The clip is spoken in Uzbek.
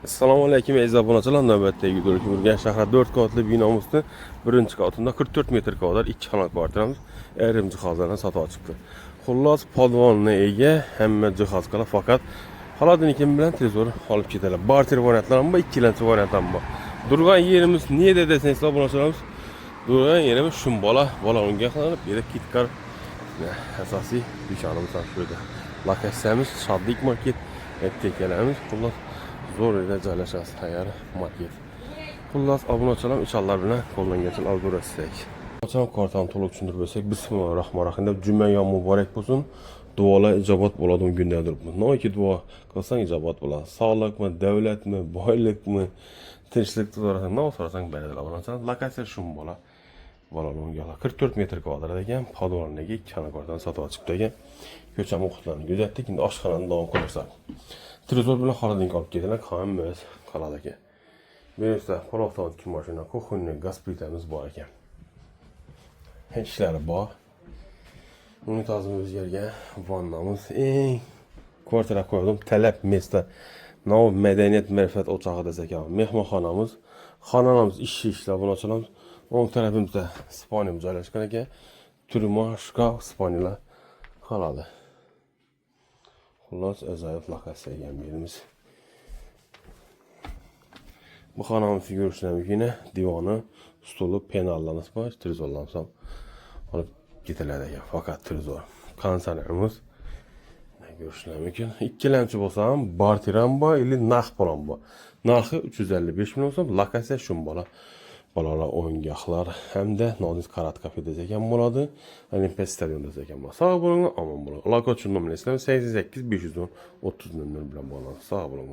Assalomu alaykum aziz obunachilar. Navbatdagi videoga Urganch shahri 4 qavatli binomizning 1-qavatida 44 metr kvadrat 2 xona kvartiramiz ayrim jihozlarni sotib chiqdi. Xullas, podvonga ega hamma jihozlar faqat xolodilnik bilan tezroq olib ketadilar. Barter variantlar ham bor, ikkilamchi variant ham bor. Durgan yerimiz niyada desangiz obunachilarimiz, durgan yerimiz shumbola balonga qilib, berib kitkar asosiy dukanimiz ham shu yerda. Lokatsiyamiz Shodlik market etkelarimiz. Xullas zo'r yerda joylashasiz, tayyor market. Xullas, obunachilar inshallah bilan qo'llangancha algorasiz. Qachon kartani to'liq tushuntirib bersak, bismillahirrohmanirrohim deb juma yom muborak bo'lsin. Duolar ijobat bo'ladi kundan turibmiz. Noki duo qilsang ijobat bo'ladi. Sog'likmi, davlatmi, boylikmi, tinchlik so'rasang, nima so'rasang beradilar. Obunachilar lokatsiya shum bola. Bolalar 44 metr kvadrat ekan, podvorniga 2 xona kvartirani sotib chiqdi ekan. Ko'cha muhitlarini kuzatdik, endi oshxonani davom qilamiz. Trezor bilan xolodilnik olib ketilar, hammamiz qoladi ekan. Bu esa poloxton ikki mashina, kuxunni, gaz plitamiz bor ekan. Ishlari bor. Unitazimiz o'zgargan, vannamiz eng kvartira qo'ydim, talab mesda. Nov madaniyat ma'rifat o'chog'i desak ham, mehmonxonamiz, xonamiz ishlar bilan ochilamiz. O'ng tarafimizda spaniyamiz joylashgan ekan. Turma, shkaf, spaniyalar qoladi. Xullas, ajoyib lokatsiya ekan yerimiz. Bu xonamiz ko'rishinamizgina divoni, stoli, penallarimiz bor, trezorlarimiz ham olib ketiladi ekan. Faqat trezor. Konsertimiz ko'rishinamizkin. Ikkilamchi bo'lsa ham barter ham bor, ili narx bilan bor. Narxi 355 ming bo'lsa, lokatsiya shumbola. Bolalar o'yingohlar hamda nozik karat kafe desak ham bo'ladi. Olimpiya stadion desak ham bo'ladi. Sog' bo'ling, omon bo'ling. Aloqa uchun nomer ishlarim 88 510 30 00 bilan bog'lanasiz. Sog' bo'ling.